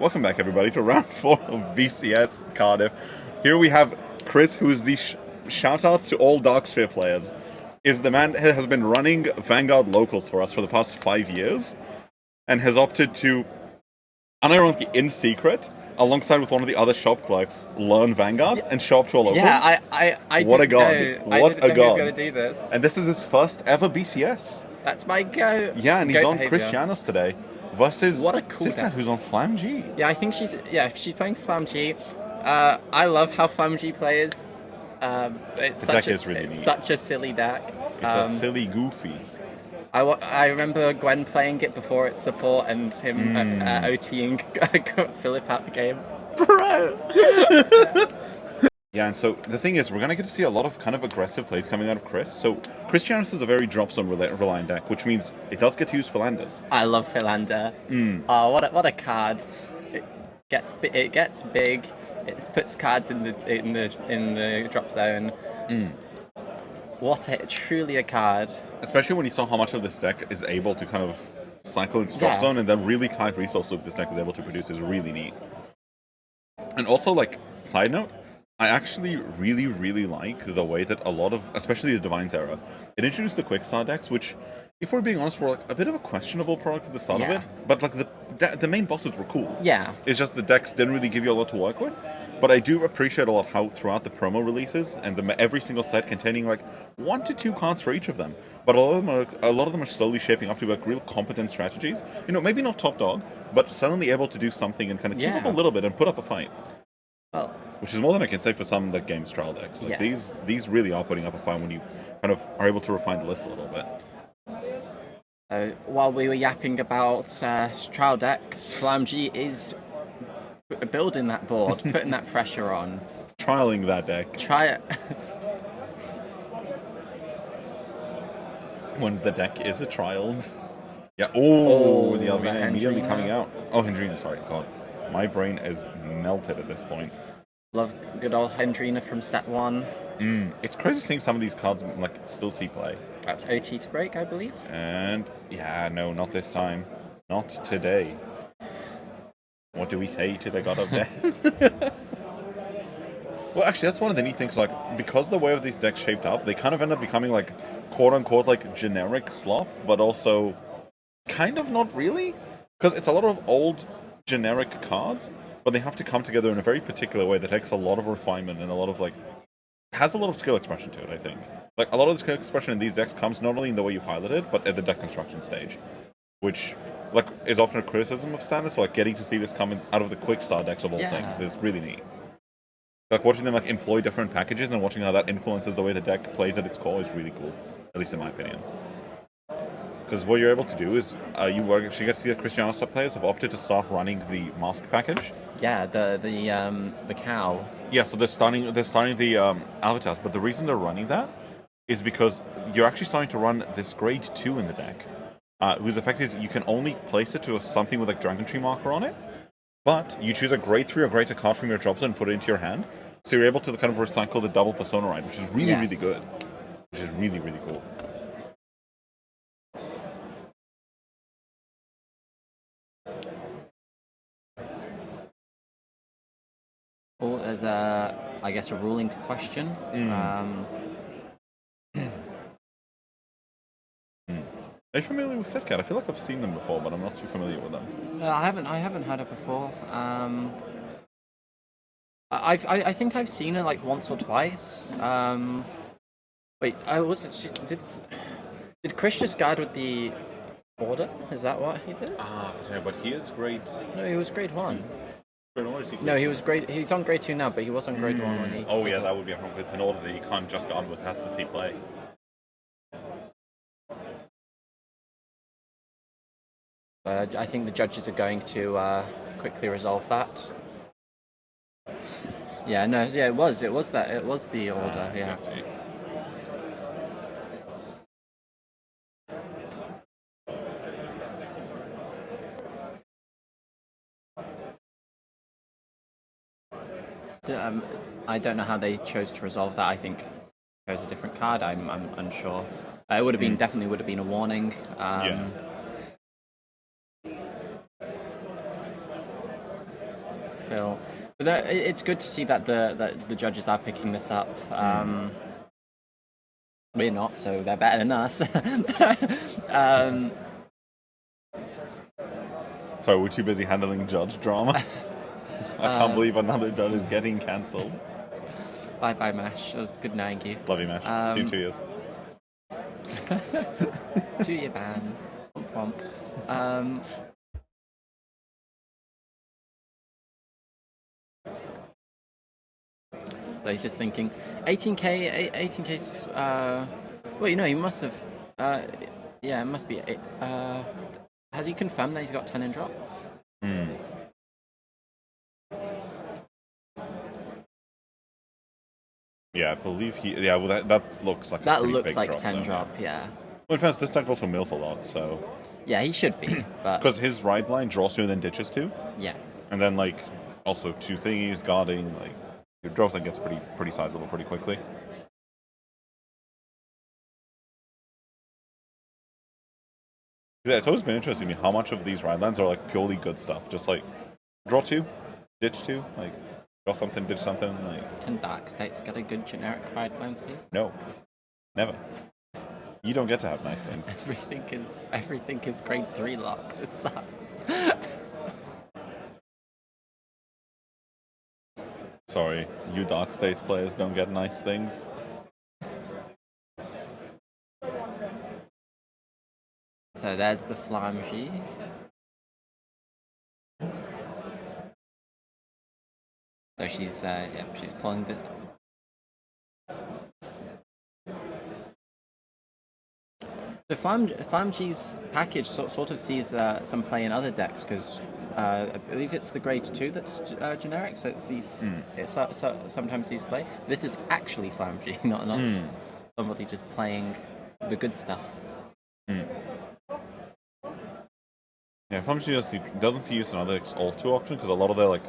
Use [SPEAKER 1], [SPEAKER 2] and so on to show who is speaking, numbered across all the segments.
[SPEAKER 1] Welcome back, everybody, to round 4 of BCS Cardiff. Here we have Chris, who is the shout-out to all Darksphere players. Is the man who has been running Vanguard locals for us for the past 5 years, and has opted to, unironically in secret, alongside with one of the other shop clerks, learn Vanguard and show up to our locals.
[SPEAKER 2] Yeah, I
[SPEAKER 1] what a
[SPEAKER 2] didn't
[SPEAKER 1] god!
[SPEAKER 2] know.
[SPEAKER 1] What
[SPEAKER 2] I didn't
[SPEAKER 1] a
[SPEAKER 2] know he was
[SPEAKER 1] god!
[SPEAKER 2] going to do this.
[SPEAKER 1] And this is his first ever BCS.
[SPEAKER 2] That's my go.
[SPEAKER 1] Yeah, and he's
[SPEAKER 2] goat
[SPEAKER 1] on
[SPEAKER 2] behavior.
[SPEAKER 1] Cristianos today versus
[SPEAKER 2] What a cool
[SPEAKER 1] Sifkat,
[SPEAKER 2] deck.
[SPEAKER 1] who's on FlammeG.
[SPEAKER 2] Yeah, I think she's playing FlammeG. I love how FlammeG plays. It's
[SPEAKER 1] The
[SPEAKER 2] such
[SPEAKER 1] deck
[SPEAKER 2] a,
[SPEAKER 1] is really
[SPEAKER 2] it's
[SPEAKER 1] neat.
[SPEAKER 2] such a silly deck.
[SPEAKER 1] It's a silly goofy.
[SPEAKER 2] I remember Gwen playing it before its support and him OTing Philip out the game. Bro!
[SPEAKER 1] Yeah, and so the thing is, we're going to get to see a lot of kind of aggressive plays coming out of Chris. So Cristianos is a very drop zone reliant deck, which means it does get to use Philanders.
[SPEAKER 2] I love Philander. Oh, what a card! It gets big. It puts cards in the drop zone. Truly a card.
[SPEAKER 1] Especially when you saw how much of this deck is able to kind of cycle its drop zone, and the really tight resource loop this deck is able to produce is really neat. And also, like, side note, I actually really, really like the way that a lot of, especially the Divines era, it introduced the Quickstar decks, which, if we're being honest, were like a bit of a questionable product at the start of it. But like the main bosses were cool.
[SPEAKER 2] Yeah.
[SPEAKER 1] It's just the decks didn't really give you a lot to work with. But I do appreciate a lot how throughout the promo releases and every single set containing like 1 to 2 cards for each of them, but a lot of them are slowly shaping up to like real competent strategies. You know, maybe not top dog, but suddenly able to do something and kind of keep up a little bit and put up a fight.
[SPEAKER 2] Well,
[SPEAKER 1] which is more than I can say for some like games trial decks. Like these really are putting up a fight when you kind of are able to refine the list a little bit.
[SPEAKER 2] While we were yapping about trial decks, FlammeG is building that board, putting that pressure on.
[SPEAKER 1] Trialing that deck.
[SPEAKER 2] Try it.
[SPEAKER 1] When the deck is a trialed. Yeah, the Alvina immediately
[SPEAKER 2] Hendrina.
[SPEAKER 1] coming out. Oh, Hendrina, sorry, God. My brain is melted at this point.
[SPEAKER 2] Love good old Hendrina from set 1.
[SPEAKER 1] It's crazy seeing some of these cards like still see play.
[SPEAKER 2] That's OT to break, I believe.
[SPEAKER 1] And yeah, no, not this time. Not today. What do we say to the god of death? Well, actually, that's one of the neat things. Like, because the way of these decks shaped up, they kind of end up becoming like quote-unquote like generic slop, but also kind of not really, because it's a lot of old generic cards, but they have to come together in a very particular way that takes a lot of refinement and a lot of like has a lot of skill expression to it. I think like a lot of the skill expression in these decks comes not only in the way you pilot it, but at the deck construction stage, which like is often a criticism of standard. So like getting to see this come out of the quick start decks of all things is really neat. Like watching them like employ different packages and watching how that influences the way the deck plays at its core is really cool, at least in my opinion. Because what you're able to do is you actually get to see that Cristianos top players have opted to start running the mask package.
[SPEAKER 2] Yeah, the cow.
[SPEAKER 1] Yeah, so they're starting the avatars, but the reason they're running that is because you're actually starting to run this grade 2 in the deck, whose effect is you can only place it to something with like Dragon Tree marker on it, but you choose a grade 3 or greater card from your drop zone and put it into your hand, so you're able to kind of recycle the double persona ride, which is really, really good. Which is really, really cool.
[SPEAKER 2] Well, there's I guess a ruling question.
[SPEAKER 1] Are you familiar with Sifkat? I feel like I've seen them before, but I'm not too familiar with them.
[SPEAKER 2] I haven't heard it before. I think I've seen it like once or twice. Wait, did Chris just guide with the order? Is that what he did?
[SPEAKER 1] But he is grade.
[SPEAKER 2] No, he was grade 1.
[SPEAKER 1] No,
[SPEAKER 2] he was grade. He's on grade 2 now, but he was on grade 1 when he.
[SPEAKER 1] Oh yeah, that would be a problem. It's an order that you can't just guard with. It has to see play.
[SPEAKER 2] I think the judges are going to quickly resolve that. Yeah, no, yeah, it was the order. Yeah. I don't know how they chose to resolve that. I think they chose a different card. I'm unsure. It would have been definitely would have been a warning. feel. But it's good to see that the judges are picking this up. We're not, so they're better than us.
[SPEAKER 1] Sorry, we're too busy handling judge drama. I can't believe another judge is getting cancelled.
[SPEAKER 2] Bye, Mash. It was good knowing you.
[SPEAKER 1] Love you, Mash. See you in 2 years.
[SPEAKER 2] 2-year ban. Womp womp. So he's just thinking, 18k, 18k's. Well, he must have. Yeah, it must be. Has he confirmed that he's got 10 in drop?
[SPEAKER 1] Yeah, I believe he. Yeah, well, that looks like
[SPEAKER 2] That
[SPEAKER 1] a pretty
[SPEAKER 2] looks
[SPEAKER 1] big
[SPEAKER 2] like
[SPEAKER 1] drop,
[SPEAKER 2] 10
[SPEAKER 1] so,
[SPEAKER 2] drop, yeah.
[SPEAKER 1] Well, in fairness, this deck also mills a lot, so.
[SPEAKER 2] Yeah, he should be, but
[SPEAKER 1] Because his ride line draws 2 and then ditches 2.
[SPEAKER 2] yeah.
[SPEAKER 1] And then, like, also 2 thingies, guarding, like, your draws line gets pretty sizable pretty quickly. Yeah, it's always been interesting to me how much of these ride lines are, like, purely good stuff. Just, like, draw 2, ditch 2, like, draw something, ditch something, like...
[SPEAKER 2] Can Dark States get a good generic ride line, please?
[SPEAKER 1] No. Never. You don't get to have nice things.
[SPEAKER 2] Everything is grade 3 locked. It sucks.
[SPEAKER 1] Sorry, you Dark States players don't get nice things.
[SPEAKER 2] So there's the FlammeG. So she's pulling the. The FlammeG's package sort of sees some play in other decks because I believe it's the grade 2 that's generic, so it sees sometimes sees play. This is actually FlammeG, not somebody just playing the good stuff.
[SPEAKER 1] Yeah, FlammeG doesn't see use in other decks all too often because a lot of their like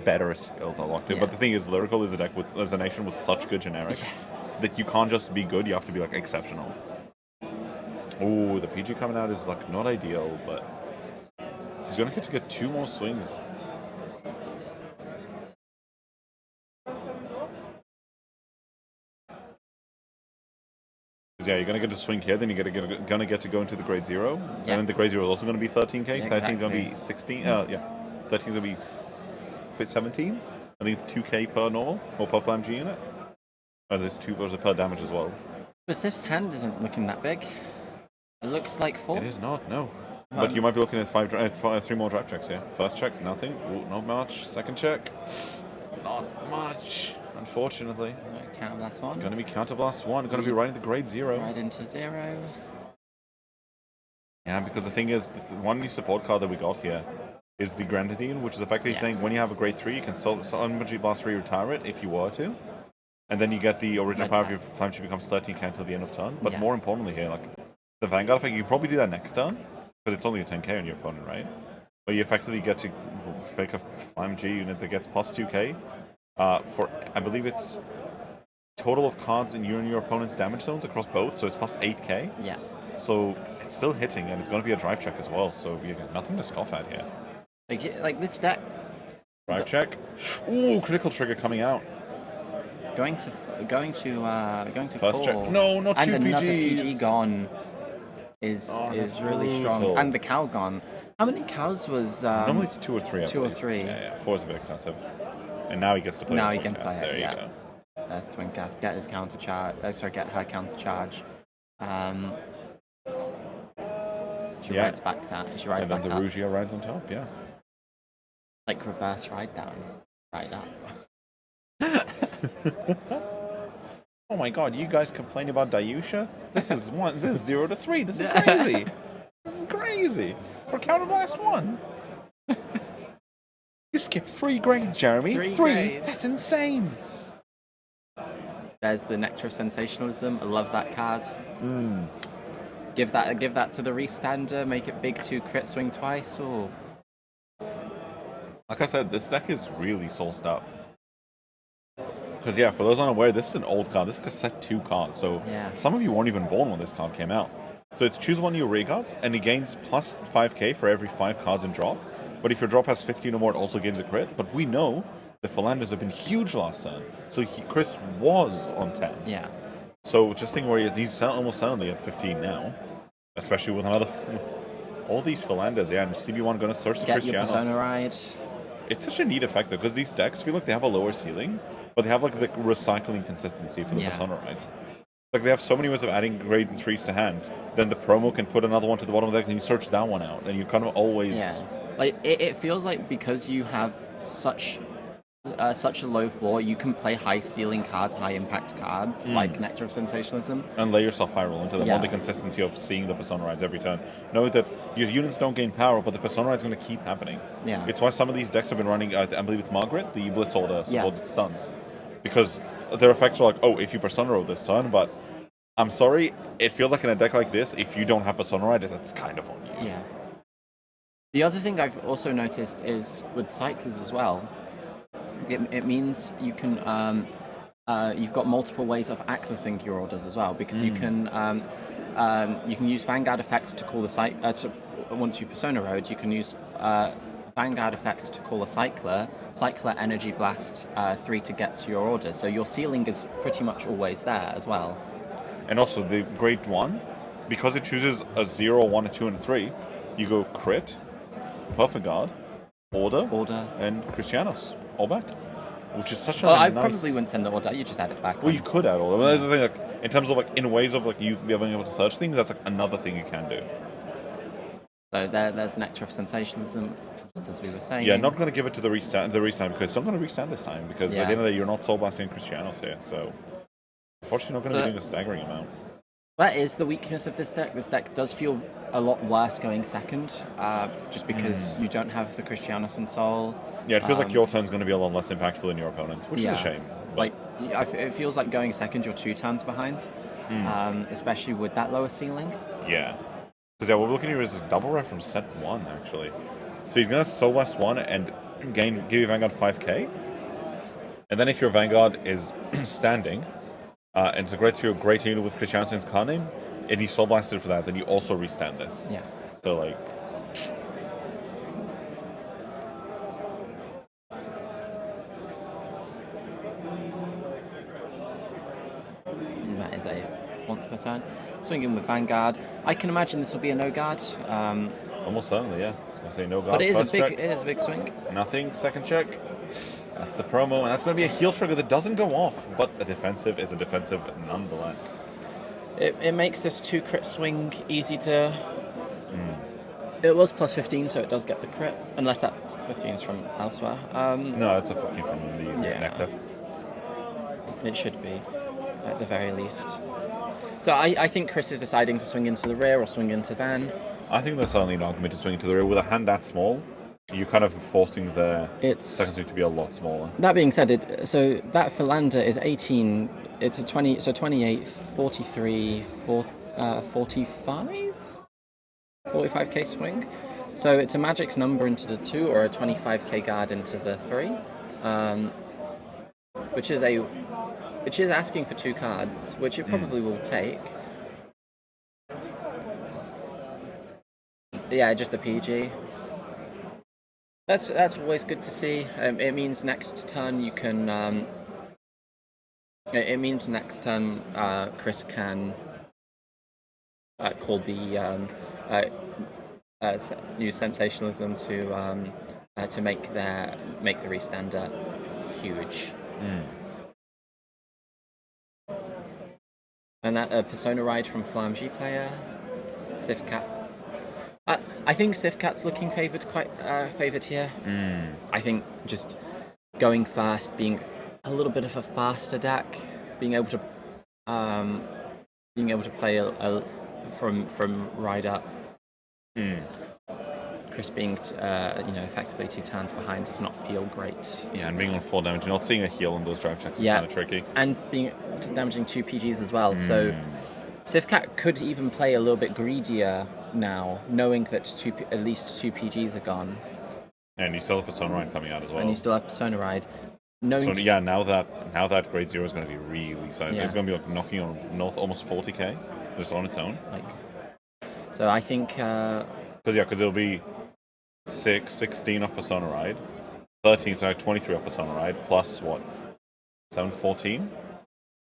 [SPEAKER 1] better skills are locked in.
[SPEAKER 2] Yeah.
[SPEAKER 1] But the thing is, Lyrical is a deck as a nation with such good generics that you can't just be good; you have to be like exceptional. Oh, the PG coming out is like not ideal, but he's gonna get to get 2 more swings. Yeah, you're gonna get to swing here, then you're gonna get to go into the grade 0, and then the grade 0 is also gonna be 13k.
[SPEAKER 2] Yeah,
[SPEAKER 1] 13 is gonna be 16. 13 is gonna be 17. I think 2k per normal or per FlammeG unit. Oh, there's 2 per damage as well.
[SPEAKER 2] But Sif's hand isn't looking that big. It looks like 4.
[SPEAKER 1] It is not, no. But you might be looking at 3 more draft checks here. First check, nothing. Ooh, not much. Second check, not much. Unfortunately.
[SPEAKER 2] Counterblast 1.
[SPEAKER 1] Gonna be Counterblast 1. Gonna be right into the grade 0.
[SPEAKER 2] Right into 0.
[SPEAKER 1] Yeah, because the thing is, the one new support card that we got here is the Grenadine, which is effectively saying when you have a grade 3, you can Unbudget Blast 3 retire it if you were to. And then you get the original power of your FlammeG becomes 13k until the end of turn. But more importantly here, like the Vanguard effect, you can probably do that next turn because it's only a 10k on your opponent, right? But you effectively get to pick a FlammeG unit that gets plus 2k for, I believe it's total of cards in your opponent's damage zones across both, so it's plus 8k.
[SPEAKER 2] Yeah.
[SPEAKER 1] So it's still hitting, and it's going to be a drive check as well, so you got nothing to scoff at here.
[SPEAKER 2] Like this deck.
[SPEAKER 1] Drive check. Ooh, critical trigger coming out.
[SPEAKER 2] Going to
[SPEAKER 1] First
[SPEAKER 2] 4.
[SPEAKER 1] check. No, not 2 PGs.
[SPEAKER 2] And another PG gone is really strong. And the cow gone. How many cows was?
[SPEAKER 1] Normally it's 2 or 3.
[SPEAKER 2] 2 or 3.
[SPEAKER 1] Yeah, 4 is a bit excessive. And now he gets to play.
[SPEAKER 2] Now he can play it.
[SPEAKER 1] There you go.
[SPEAKER 2] There's Twin Cast. Get his counter charge. Get her counter charge. She rides back down. She rides back
[SPEAKER 1] up. And then the Rugia rides on top. Yeah.
[SPEAKER 2] Like reverse ride down. Ride up.
[SPEAKER 1] Oh my god, you guys complain about Dayusha? This is 0 to 3. This is crazy. This is crazy. For Counterblast 1. You skipped 3 grades, Jeremy. 3
[SPEAKER 2] grades.
[SPEAKER 1] That's insane.
[SPEAKER 2] There's the Nectar of Sensationalism. I love that card. Give that to the restander. Make it big 2 crit swing twice. Or
[SPEAKER 1] like I said, this deck is really sourced up. Because yeah, for those unaware, this is an old card. This is a set 2 card. So some of you weren't even born when this card came out. So it's choose one of your rear cards, and it gains plus 5k for every 5 cards in drop. But if your drop has 15 or more, it also gains a crit. But we know the Philanders have been huge last turn. So Chris was on 10.
[SPEAKER 2] Yeah.
[SPEAKER 1] So just think where he's almost certainly at 15 now. Especially with with all these Philanders, yeah, and CB1 going to search the
[SPEAKER 2] Get your
[SPEAKER 1] Cristianos.
[SPEAKER 2] Persona Ride.
[SPEAKER 1] It's such a neat effect, though, because these decks feel like they have a lower ceiling, but they have, like, the recycling consistency for the Persona Rides. Like, they have so many ways of adding grade 3s to hand, then the promo can put another one to the bottom of the deck, and you search that one out, and you kind of always...
[SPEAKER 2] Yeah. Like, it feels like because you have such a low floor, you can play high ceiling cards, high impact cards, like Nectar of Sensationalism.
[SPEAKER 1] And lay yourself high roll into them on the consistency of seeing the Persona Rides every turn. Know that your units don't gain power, but the Persona Ride's going to keep happening.
[SPEAKER 2] Yeah.
[SPEAKER 1] It's why some of these decks have been running, I believe it's Margaret, the Blitz Order supported stuns. Because their effects are like, oh, if you Persona Roll this turn, but I'm sorry, it feels like in a deck like this, if you don't have Persona Ride, that's kind of on you.
[SPEAKER 2] Yeah. The other thing I've also noticed is with Cyclers as well, it means you can you've got multiple ways of accessing your orders as well, because you can use Vanguard effect to call the once you Persona Road, you can use Vanguard effect to call a Cycler Energy Blast 3 to get to your order. So your ceiling is pretty much always there as well.
[SPEAKER 1] And also the grade 1, because it chooses a 0, 1, a 2, and a 3, you go Crit, Perfect Guard, Order, and Cristianos all back, which is such a
[SPEAKER 2] I
[SPEAKER 1] nice...
[SPEAKER 2] probably wouldn't send the order. You just add it back.
[SPEAKER 1] Well, you could add Order. But that's the thing. Like, in terms of in ways of you being able to search things, that's another thing you can do.
[SPEAKER 2] So there's Nectar of Sensationalism, just as we were saying.
[SPEAKER 1] Yeah, not going to give it to the restand because it's not going to restand this time, because at the end of the day, you're not soul blasting Cristianos here. So unfortunately, not going to be doing a staggering amount.
[SPEAKER 2] That is the weakness of this deck. This deck does feel a lot worse going second, just because you don't have the Cristianos and Soul.
[SPEAKER 1] Yeah, it feels like your turn's going to be a lot less impactful than your opponent's, which is a shame.
[SPEAKER 2] But... it feels like going second, you're 2 turns behind, especially with that lower ceiling.
[SPEAKER 1] Yeah. Because what we're looking here is this double ref from set 1, actually. So he's going to Soul Blast 1 and give you Vanguard 5k. And then if your Vanguard is standing... and it's a great unit with Cristianos and card name, and you Soul Blasted for that, then you also restand this.
[SPEAKER 2] Yeah.
[SPEAKER 1] So,
[SPEAKER 2] that is a once per turn. Swinging with Vanguard. I can imagine this will be a no guard.
[SPEAKER 1] almost certainly, yeah. I was going to say no guard.
[SPEAKER 2] But it is
[SPEAKER 1] check.
[SPEAKER 2] It is a big swing.
[SPEAKER 1] Nothing, second check. That's the promo, and that's going to be a heal trigger that doesn't go off, but a defensive is a defensive nonetheless.
[SPEAKER 2] It makes this 2 crit swing easy to... It was plus 15, so it does get the crit, unless that 15 is from elsewhere.
[SPEAKER 1] No, it's a 15 from the Nectar.
[SPEAKER 2] It should be, at the very least. So I think Chris is deciding to swing into the rear or swing into Van.
[SPEAKER 1] I think there's certainly an argument to swing into the rear. With a hand that small, you're kind of forcing the second swing to be a lot smaller.
[SPEAKER 2] That being said, so that Philander is 18, it's a 20, so 28, 43, 45? 45k swing. So it's a magic number into the 2 or a 25k guard into the 3. Which is asking for 2 cards, which it probably will take. Yeah, just a PG. That's always good to see. It means next turn you can. It means next turn Chris can call the use sensationalism to make the restander huge. And that Persona Ride from FlammeG player, Sifcat. I think Sifcat's looking favoured here. I think just going fast, being a little bit of a faster deck, being able to play from ride up. Chris being effectively 2 turns behind does not feel great.
[SPEAKER 1] Yeah, and being on 4 damage, you're not seeing a heal in those drive checks is kind of tricky.
[SPEAKER 2] And being damaging 2 PGs as well. So Sifcat could even play a little bit greedier now, knowing that at least 2 PGs are gone.
[SPEAKER 1] And you still have Persona Ride coming out as well.
[SPEAKER 2] And you still have Persona Ride.
[SPEAKER 1] Now that grade 0 is going to be really sizable. It's going to be knocking on almost 40k just on its own.
[SPEAKER 2] So I think...
[SPEAKER 1] Because it'll be 16 off Persona Ride. 13, so I have 23 off Persona Ride. Plus, what? 7, 14?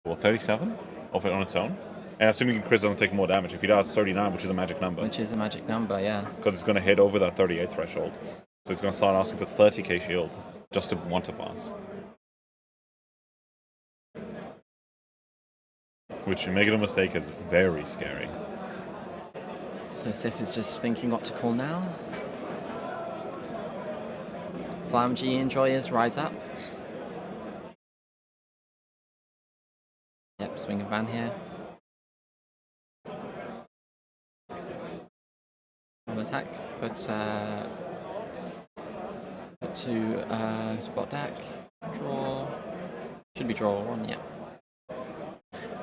[SPEAKER 1] Well, 37 of it on its own. And assuming Chris doesn't take more damage. If he does, 39, which is a magic number.
[SPEAKER 2] Which is a magic number, yeah.
[SPEAKER 1] Because it's going to hit over that 38 threshold. So it's going to start asking for 30k shield just to want to pass. Which, make no mistake, is very scary.
[SPEAKER 2] So Sif is just thinking what to call now. FlammeG enjoyers rise up. Yep, swing of van here. On attack, put to bot deck. Draw. Should be draw one, yeah.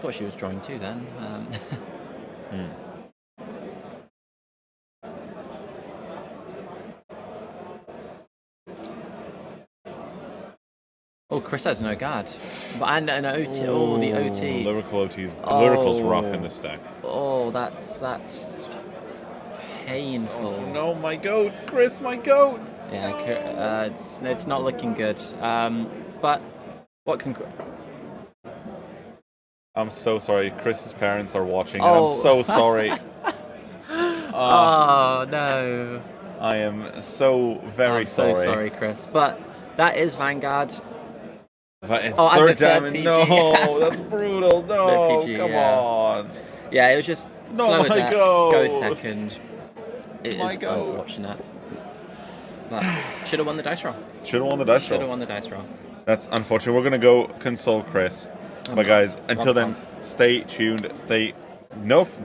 [SPEAKER 2] Thought she was drawing two then. Oh, Chris has no guard. And an OT. Oh, the OT.
[SPEAKER 1] Lyrical OT's Lyrical's rough in this deck.
[SPEAKER 2] Oh, that's painful.
[SPEAKER 1] Oh, no, my goat, Chris, my goat.
[SPEAKER 2] Yeah, it's not looking good. But what can?
[SPEAKER 1] I'm so sorry. Chris's parents are watching, and I'm so sorry.
[SPEAKER 2] Oh no!
[SPEAKER 1] I am so very sorry.
[SPEAKER 2] So sorry, Chris. But that is Vanguard.
[SPEAKER 1] But
[SPEAKER 2] third
[SPEAKER 1] damage.
[SPEAKER 2] PG.
[SPEAKER 1] No, that's brutal. No,
[SPEAKER 2] PG,
[SPEAKER 1] come
[SPEAKER 2] yeah.
[SPEAKER 1] on.
[SPEAKER 2] Yeah, it was just slow attack, go second. It is unfortunate. But should have won the dice roll.
[SPEAKER 1] Should have won the dice roll.
[SPEAKER 2] Should have won the dice roll.
[SPEAKER 1] That's unfortunate. We're gonna go console Chris. But guys, until then, stay tuned.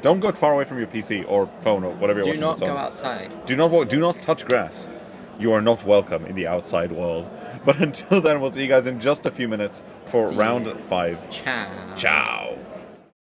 [SPEAKER 1] Don't go far away from your PC or phone or whatever you're watching.
[SPEAKER 2] Do not
[SPEAKER 1] this on.
[SPEAKER 2] go outside.
[SPEAKER 1] Do not touch grass. You are not welcome in the outside world. But until then, we'll see you guys in just a few minutes for round 5.
[SPEAKER 2] Ciao.
[SPEAKER 1] Ciao.